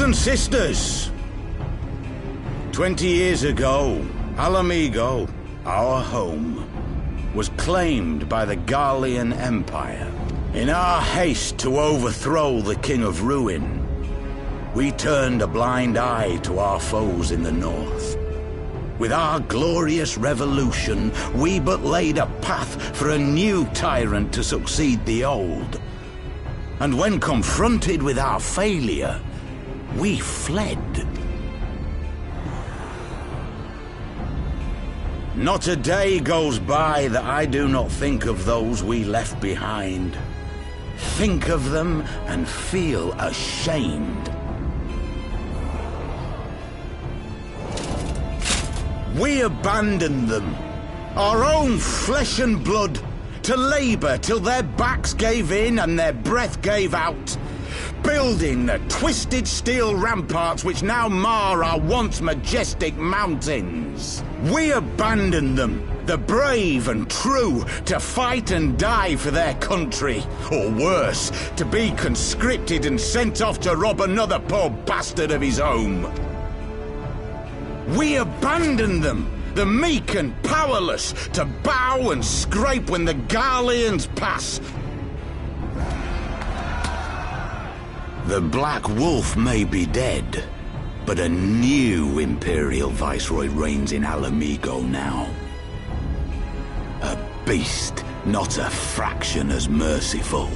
and sisters, 20 years ago, Alamigo, our home, was claimed by the Gallian Empire. In our haste to overthrow the King of Ruin, we turned a blind eye to our foes in the north. With our glorious revolution, we but laid a path for a new tyrant to succeed the old. And when confronted with our failure, we fled. Not a day goes by that I do not think of those we left behind. Think of them and feel ashamed. We abandoned them, our own flesh and blood, to labor till their backs gave in and their breath gave out, building the twisted steel ramparts which now mar our once majestic mountains. We abandoned them, the brave and true, to fight and die for their country, or worse, to be conscripted and sent off to rob another poor bastard of his home. We abandoned them, the meek and powerless, to bow and scrape when the Garleans pass. The Black Wolf may be dead, but a new Imperial Viceroy reigns in Alamigo now. A beast, not a fraction as merciful.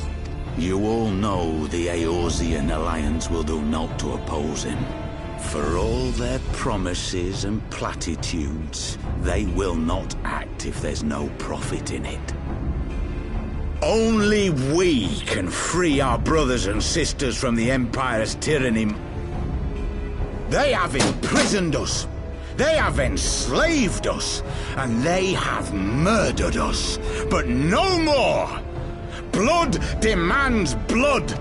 You all know the Eorzean Alliance will do naught to oppose him. For all their promises and platitudes, they will not act if there's no profit in it. Only we can free our brothers and sisters from the Empire's tyranny. They have imprisoned us, they have enslaved us, and they have murdered us. But no more! Blood demands blood!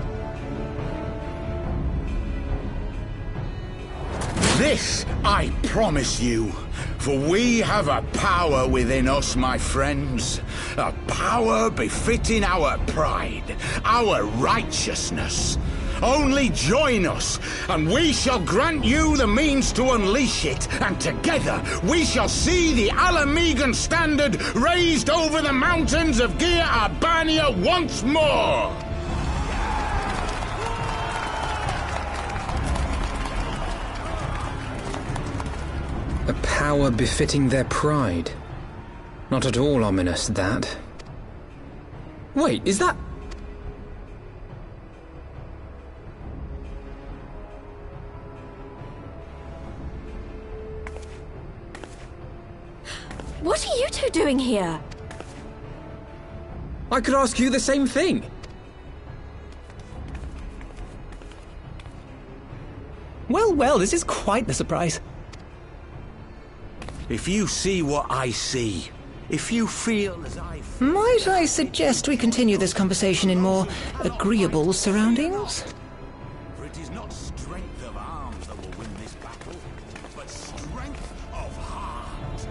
This I promise you, for we have a power within us, my friends. A power befitting our pride, our righteousness. Only join us, and we shall grant you the means to unleash it, and together we shall see the Alamigan standard raised over the mountains of Gia Albania once more! A power befitting their pride. Not at all ominous, that. Wait, is that... What are you two doing here? I could ask you the same thing. Well, well, this is quite the surprise. If you see what I see, if you feel as I feel... Might I suggest we continue this conversation in more agreeable surroundings? For it is not strength of arms that will win this battle, but strength of heart.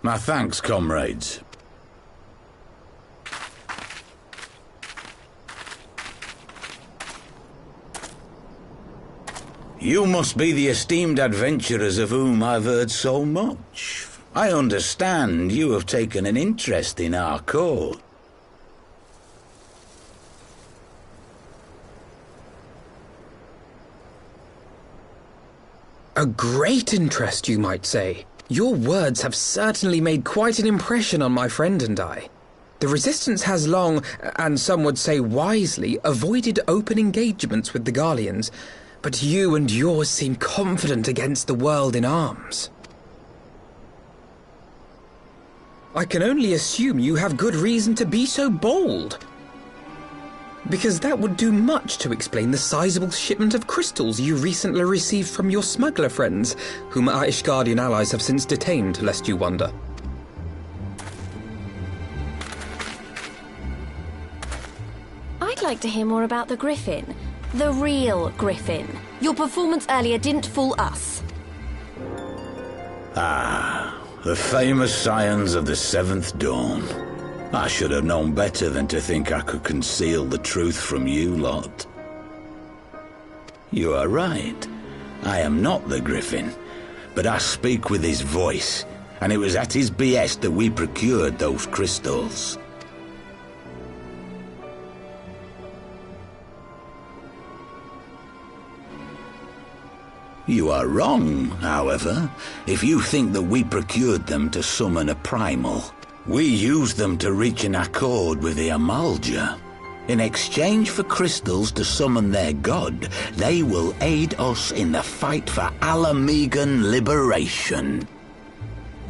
My thanks, comrades. You must be the esteemed adventurers of whom I've heard so much. I understand you have taken an interest in our court. A great interest, you might say. Your words have certainly made quite an impression on my friend and I. The Resistance has long, and some would say wisely, avoided open engagements with the Garleans, but you and yours seem confident against the world in arms. I can only assume you have good reason to be so bold, because that would do much to explain the sizable shipment of crystals you recently received from your smuggler friends, whom our Ishgardian allies have since detained, lest you wonder. I'd like to hear more about the Griffin. The real Griffin. Your performance earlier didn't fool us. Ah, the famous scions of the Seventh Dawn. I should have known better than to think I could conceal the truth from you lot. You are right. I am not the Griffin, but I speak with his voice, and it was at his behest that we procured those crystals. You are wrong, however, if you think that we procured them to summon a primal. We used them to reach an accord with the Amalja. In exchange for crystals to summon their god, they will aid us in the fight for Alamegan liberation.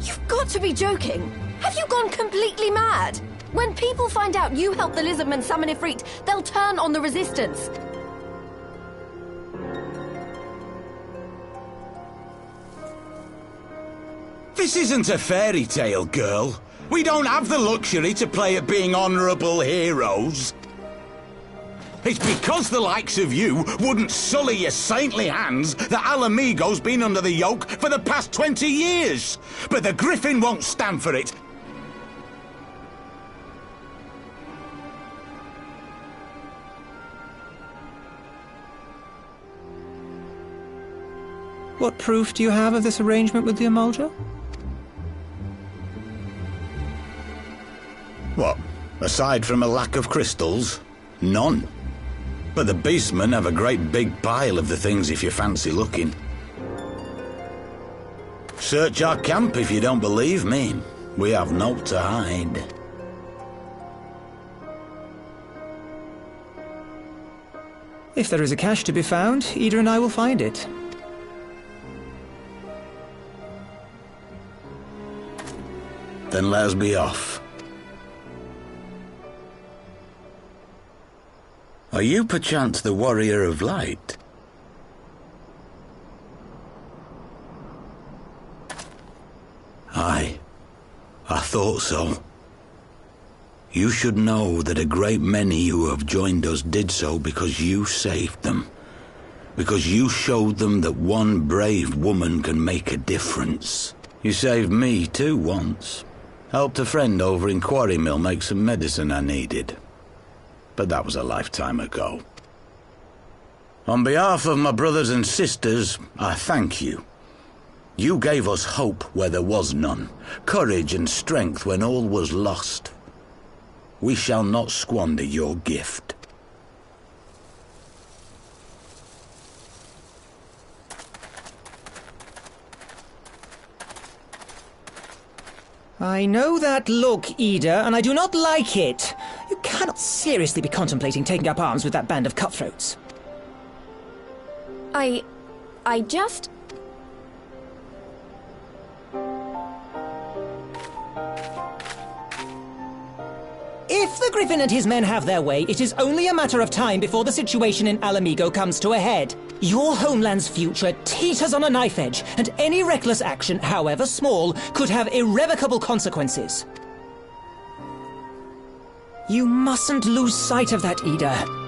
You've got to be joking. Have you gone completely mad? When people find out you helped the Lizardmen summon Ifrit, they'll turn on the Resistance. This isn't a fairy tale, girl. We don't have the luxury to play at being honourable heroes. It's because the likes of you wouldn't sully your saintly hands that Alamigo's been under the yoke for the past 20 years. But the Griffin won't stand for it. What proof do you have of this arrangement with the Amalja? What? Aside from a lack of crystals? None. But the beastmen have a great big pile of the things if you fancy looking. Search our camp if you don't believe me. We have naught to hide. If there is a cache to be found, Ida and I will find it. Then let us be off. Are you perchance the Warrior of Light? I thought so. You should know that a great many who have joined us did so because you saved them. Because you showed them that one brave woman can make a difference. You saved me too once. Helped a friend over in Quarry Mill make some medicine I needed. But that was a lifetime ago. On behalf of my brothers and sisters, I thank you. You gave us hope where there was none, courage and strength when all was lost. We shall not squander your gift. I know that look, Ida, and I do not like it. You cannot seriously be contemplating taking up arms with that band of cutthroats. I just... If the Griffin and his men have their way, it is only a matter of time before the situation in Alamigo comes to a head. Your homeland's future teeters on a knife edge, and any reckless action, however small, could have irrevocable consequences. You mustn't lose sight of that, Ida.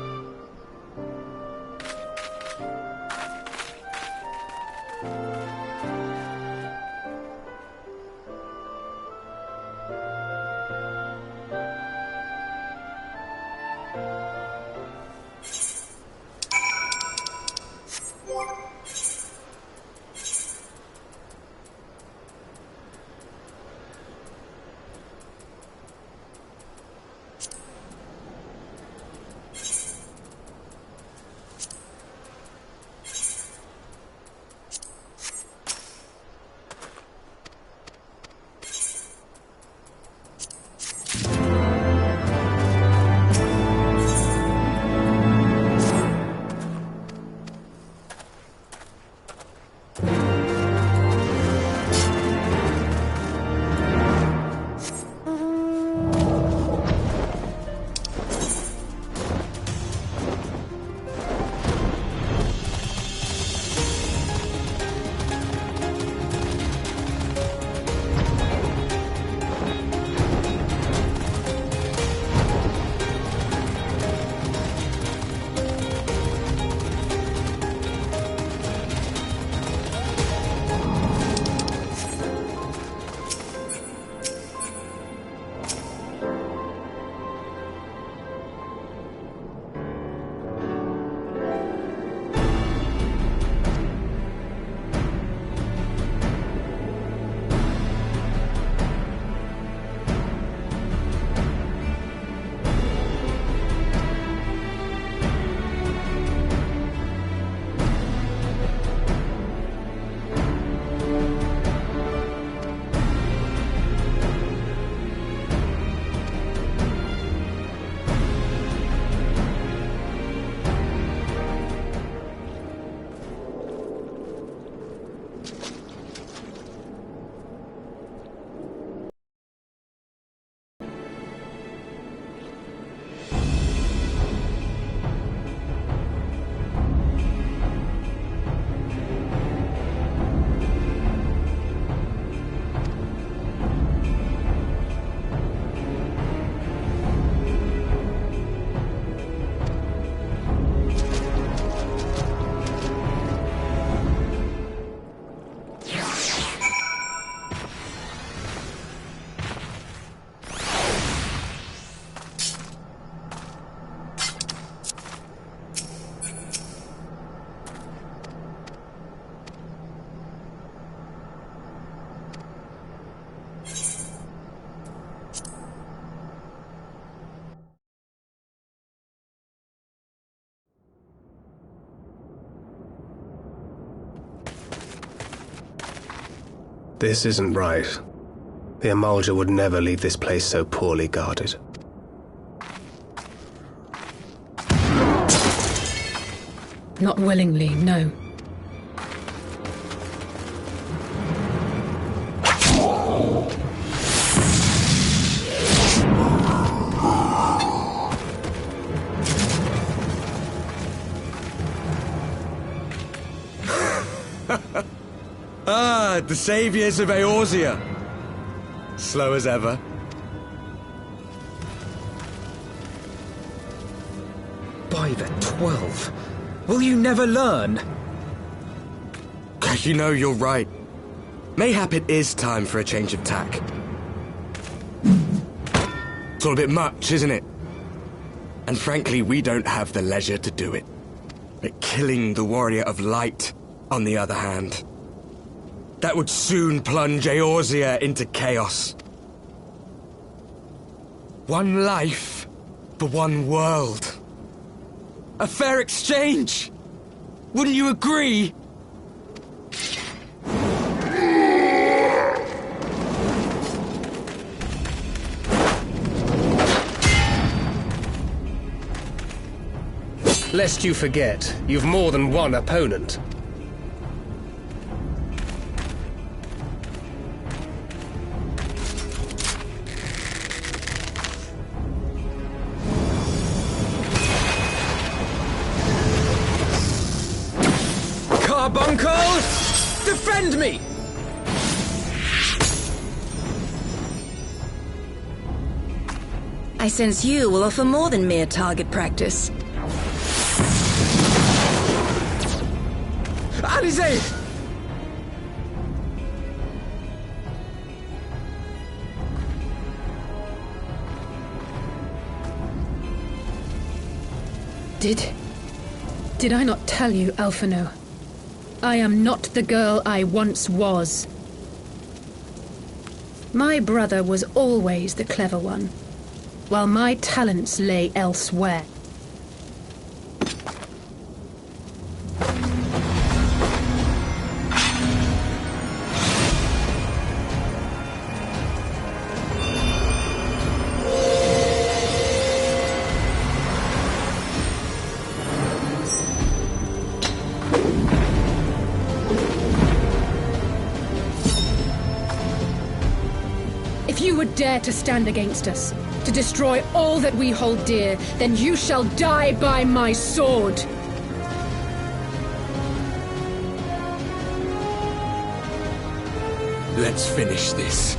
This isn't right. The Emulger would never leave this place so poorly guarded. Not willingly, no. The saviors of Eorzea. Slow as ever. By the 12. Will you never learn? You know, you're right. Mayhap it is time for a change of tack. It's all a bit much, isn't it? And frankly, we don't have the leisure to do it. But killing the Warrior of Light, on the other hand, that would soon plunge Eorzea into chaos. One life for one world. A fair exchange! Wouldn't you agree? Lest you forget, you've more than one opponent. Carbuncle! Defend me! I sense you will offer more than mere target practice. Alizé! Did I not tell you, Alphino? I am not the girl I once was. My brother was always the clever one, while my talents lay elsewhere. If you would dare to stand against us, to destroy all that we hold dear, then you shall die by my sword! Let's finish this.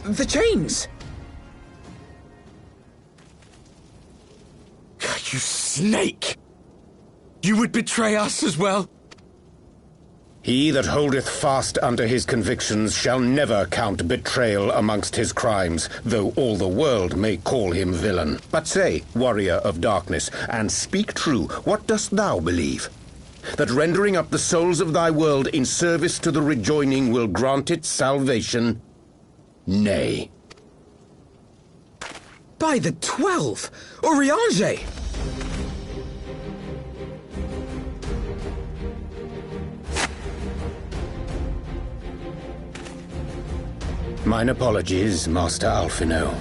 The chains! You snake! You would betray us as well? He that holdeth fast unto his convictions shall never count betrayal amongst his crimes, though all the world may call him villain. But say, warrior of darkness, and speak true, what dost thou believe? That rendering up the souls of thy world in service to the rejoining will grant it salvation? Nay. By the 12! Oriange! Mine apologies, Master Alphino.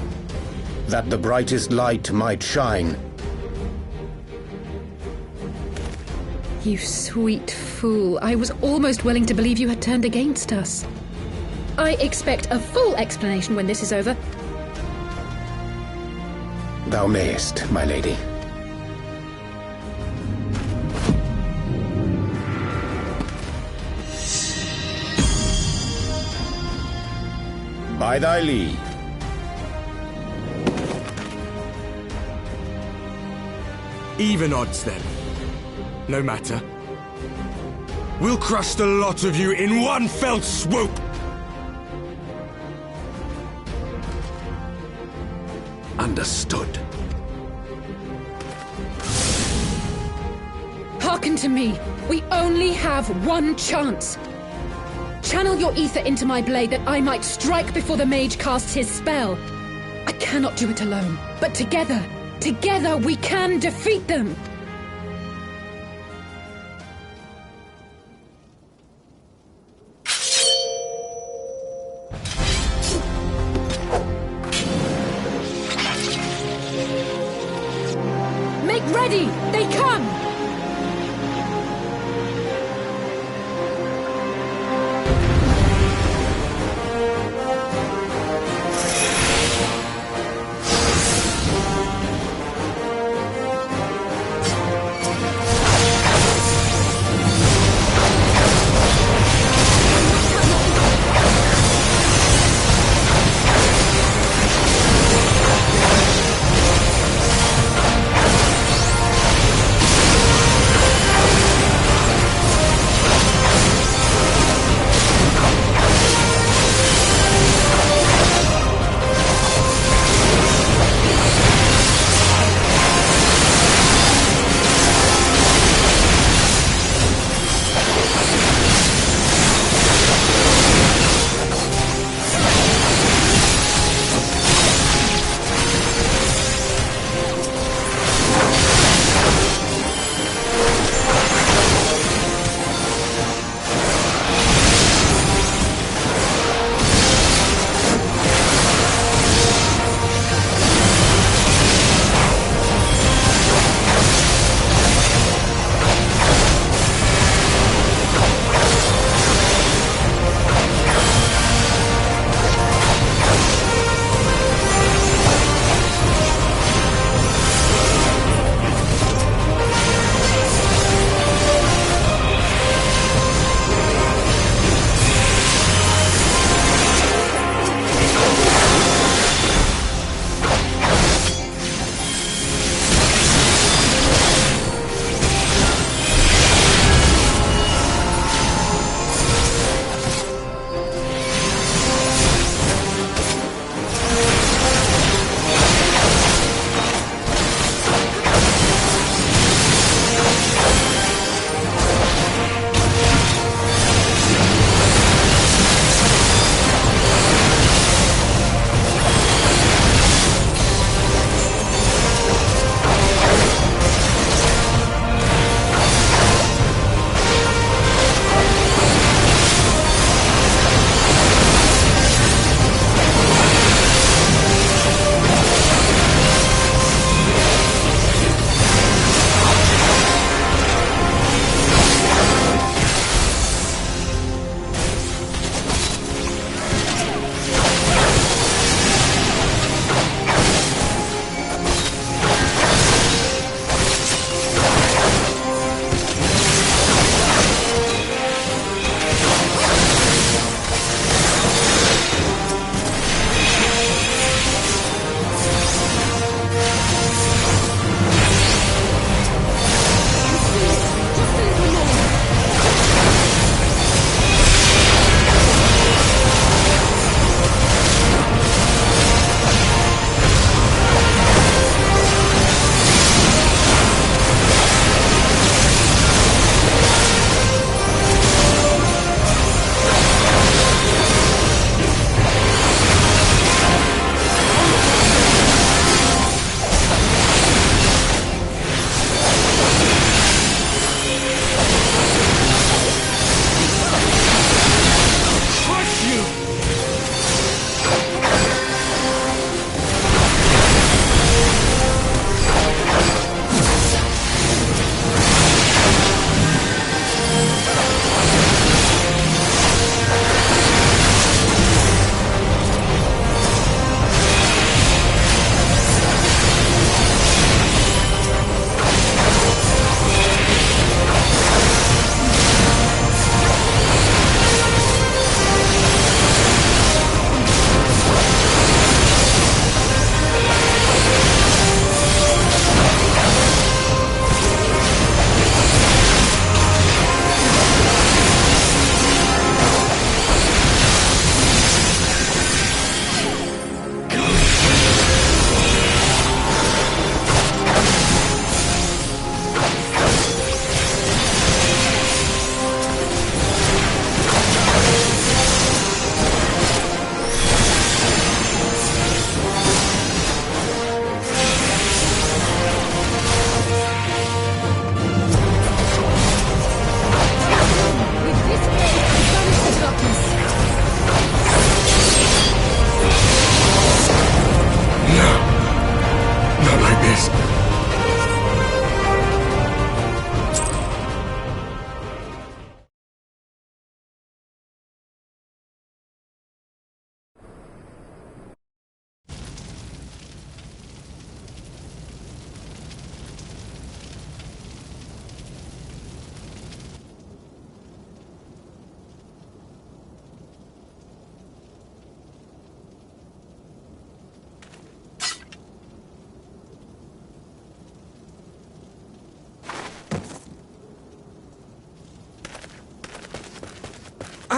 That the brightest light might shine. You sweet fool. I was almost willing to believe you had turned against us. I expect a full explanation when this is over. Thou mayest, my lady. By thy leave. Even odds, then. No matter. We'll crush the lot of you in one fell swoop! Understood. Hearken to me. We only have one chance. Channel your ether into my blade that I might strike before the mage casts his spell. I cannot do it alone, but together we can defeat them! Make ready! They come!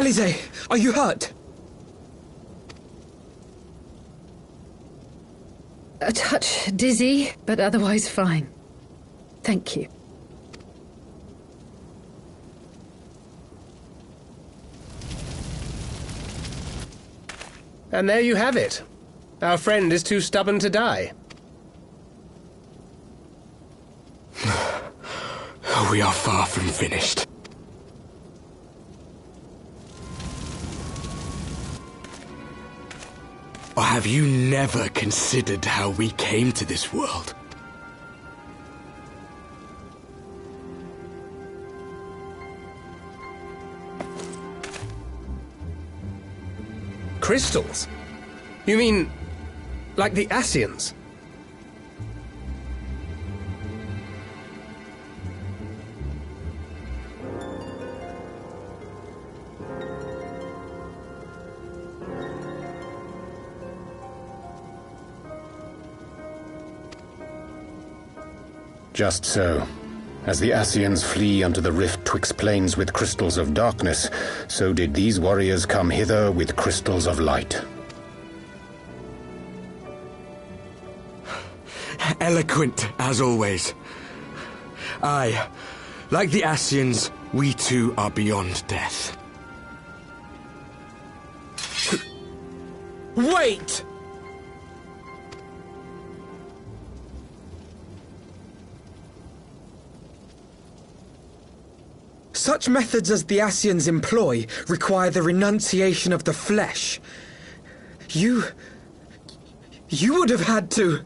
Alize, are you hurt? A touch dizzy, but otherwise fine. Thank you. And there you have it. Our friend is too stubborn to die. We are far from finished. Or have you never considered how we came to this world? Crystals? You mean, like the Ascians? Just so. As the Ascians flee unto the rift twixt plains with crystals of darkness, so did these warriors come hither with crystals of light. Eloquent, as always. Aye, like the Ascians, we too are beyond death. Wait! Such methods as the Ascians employ require the renunciation of the flesh. You would have had to...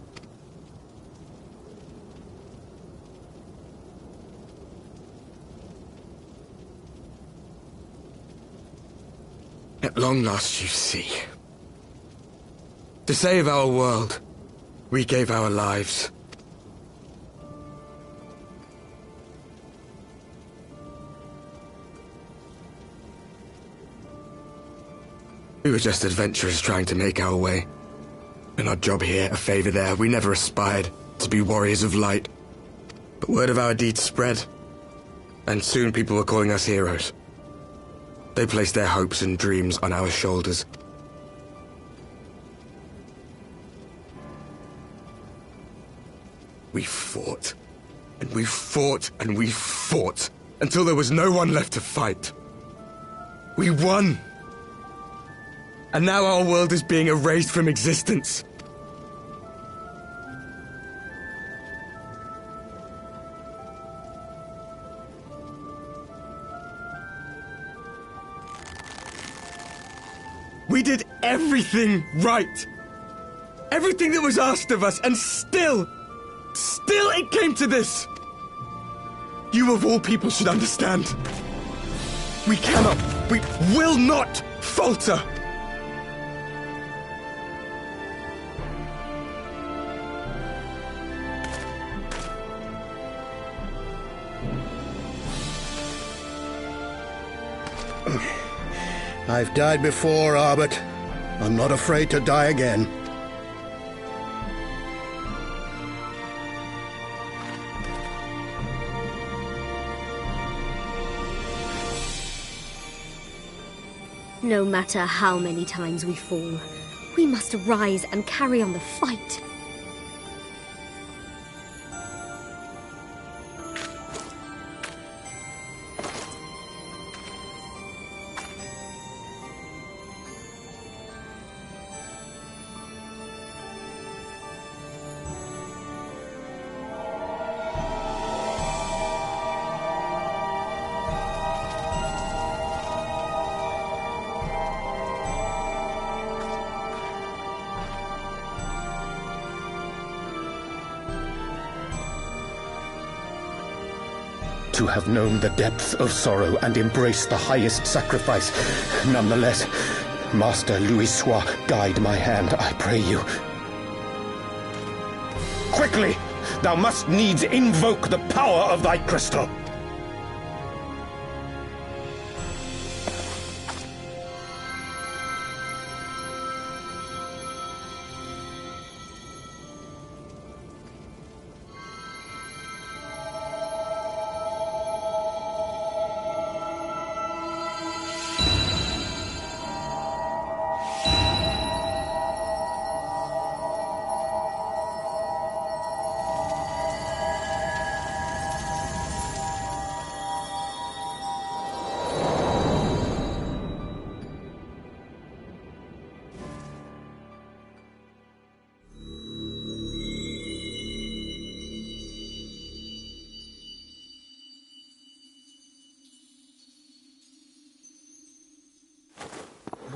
At long last, you see. To save our world, we gave our lives. We were just adventurers trying to make our way. An odd job here, a favor there. We never aspired to be warriors of light. But word of our deeds spread, and soon people were calling us heroes. They placed their hopes and dreams on our shoulders. We fought, and we fought, and we fought, until there was no one left to fight. We won! And now our world is being erased from existence. We did everything right. Everything that was asked of us, and still it came to this. You of all people should understand. We will not falter. I've died before, Arbet. I'm not afraid to die again. No matter how many times we fall, we must rise and carry on the fight. To have known the depth of sorrow and embraced the highest sacrifice. Nonetheless, Master Louis-Soix, guide my hand, I pray you. Quickly! Thou must needs invoke the power of thy crystal!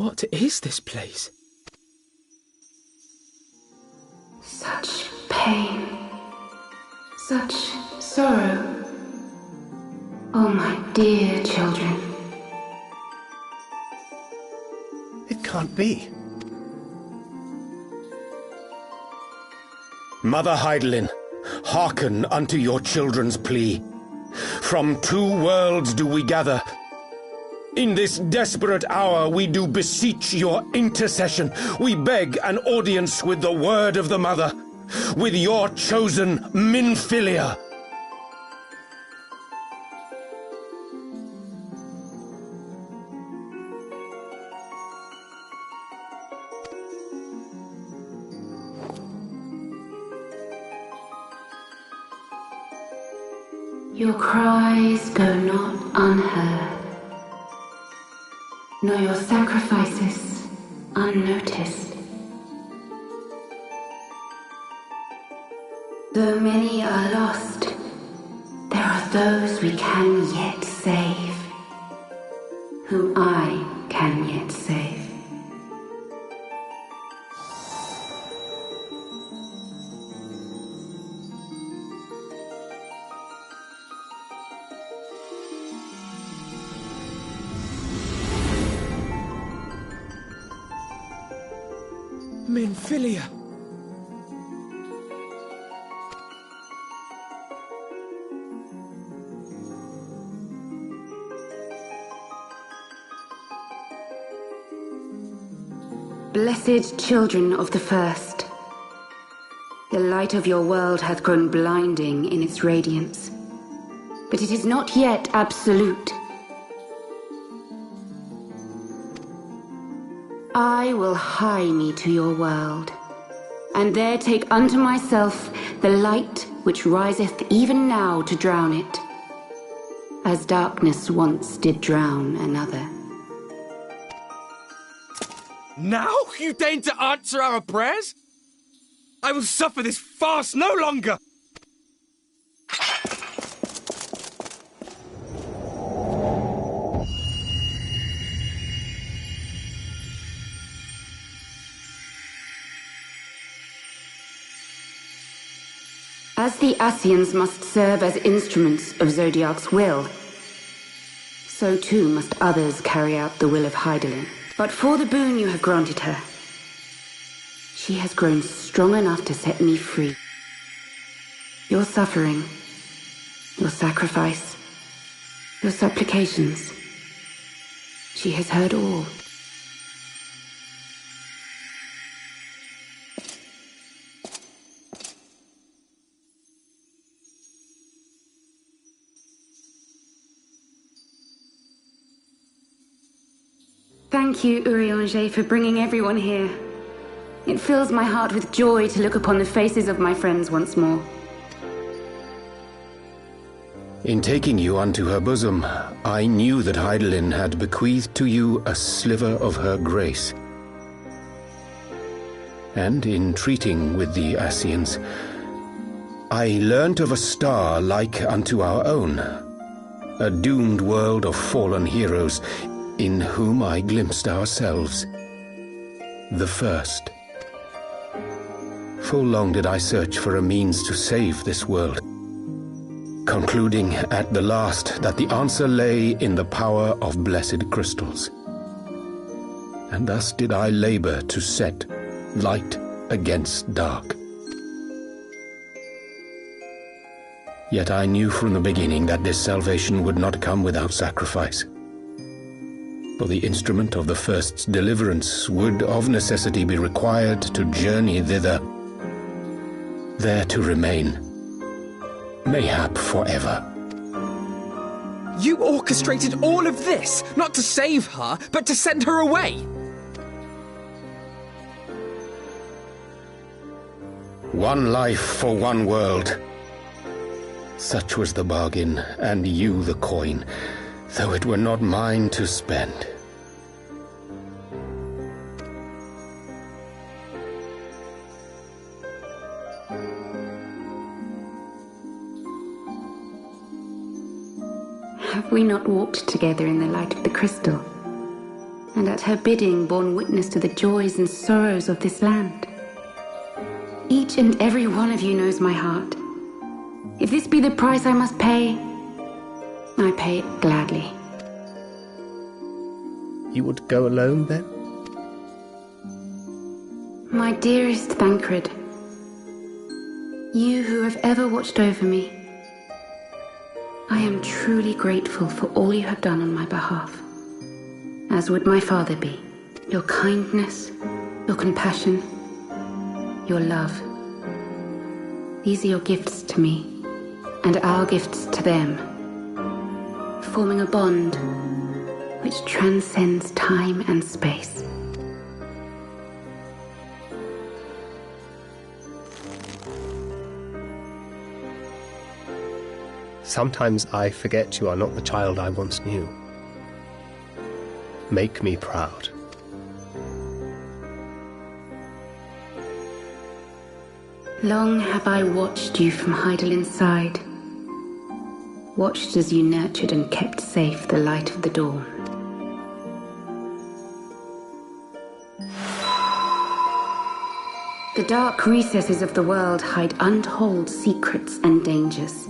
What is this place? Such pain. Such sorrow. Oh, my dear children. It can't be. Mother Heidelin, hearken unto your children's plea. From two worlds do we gather. In this desperate hour we do beseech your intercession. We beg an audience with the word of the mother, with your chosen Minfilia. Your cries go not unheard, nor your sacrifices unnoticed. Though many are lost, there are those we can yet save, whom I can yet save. Minfilia! Blessed children of the First, the light of your world hath grown blinding in its radiance, but it is not yet absolute. I will hie me to your world, and there take unto myself the light which riseth even now to drown it, as darkness once did drown another. Now you deign to answer our prayers? I will suffer this farce no longer! As the Ascians must serve as instruments of Zodiark's will, so too must others carry out the will of Heidelin. But for the boon you have granted her, she has grown strong enough to set me free. Your suffering, your sacrifice, your supplications, she has heard all. Thank you, Urianger, for bringing everyone here. It fills my heart with joy to look upon the faces of my friends once more. In taking you unto her bosom, I knew that Heidelin had bequeathed to you a sliver of her grace. And in treating with the Ascians, I learnt of a star like unto our own, a doomed world of fallen heroes, in whom I glimpsed ourselves, the first. Full long did I search for a means to save this world, concluding at the last that the answer lay in the power of blessed crystals. And thus did I labor to set light against dark. Yet I knew from the beginning that this salvation would not come without sacrifice. For the instrument of the First's deliverance would of necessity be required to journey thither, there to remain, mayhap forever. You orchestrated all of this, not to save her, but to send her away! One life for one world. Such was the bargain, and you the coin, though it were not mine to spend. Have we not walked together in the light of the crystal? and at her bidding borne witness to the joys and sorrows of this land. Each and every one of you knows my heart. If this be the price I must pay, I pay it gladly. You would go alone, then? My dearest Thancred, you who have ever watched over me, I am truly grateful for all you have done on my behalf, as would my father be. Your kindness, your compassion, your love. These are your gifts to me, and our gifts to them, forming a bond which transcends time and space. Sometimes I forget you are not the child I once knew. Make me proud. Long have I watched you from Hydalin's side, watched as you nurtured and kept safe the light of the dawn. The dark recesses of the world hide untold secrets and dangers.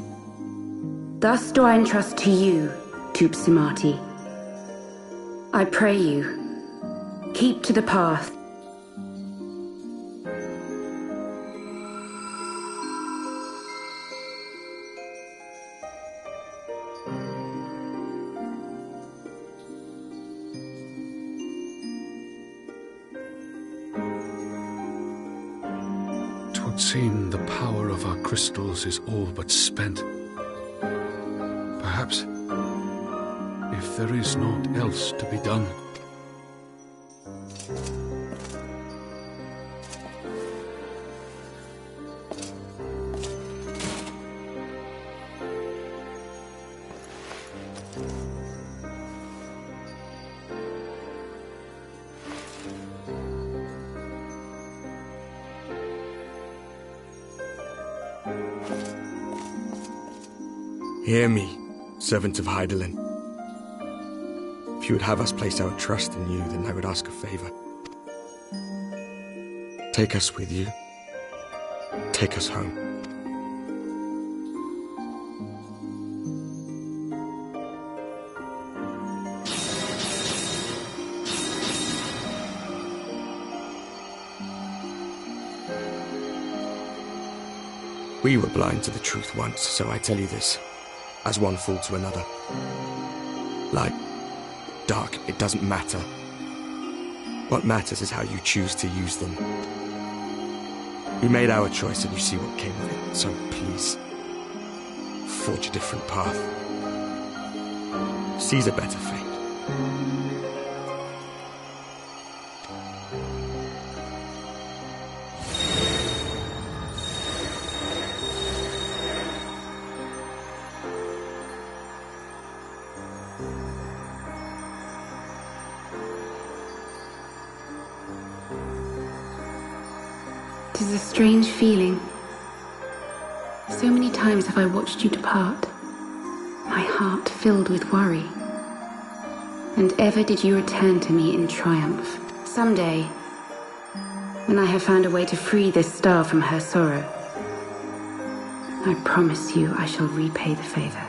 Thus do I entrust to you, Tupsimati. I pray you, keep to the path. Twould seem the power of our crystals is all but spent. Perhaps, if there is naught else to be done. Hear me, servant of Hydaelyn. If you would have us place our trust in you, then I would ask a favor. Take us with you. Take us home. We were blind to the truth once, so I tell you this, as one fool to another. Light, dark, it doesn't matter. What matters is how you choose to use them. We made our choice and you see what came of it, so please, forge a different path. Seize a better fate. It is a strange feeling. So many times have I watched you depart, my heart filled with worry. And ever did you return to me in triumph. Someday, when I have found a way to free this star from her sorrow, I promise you I shall repay the favor.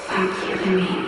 Thank you, Louis.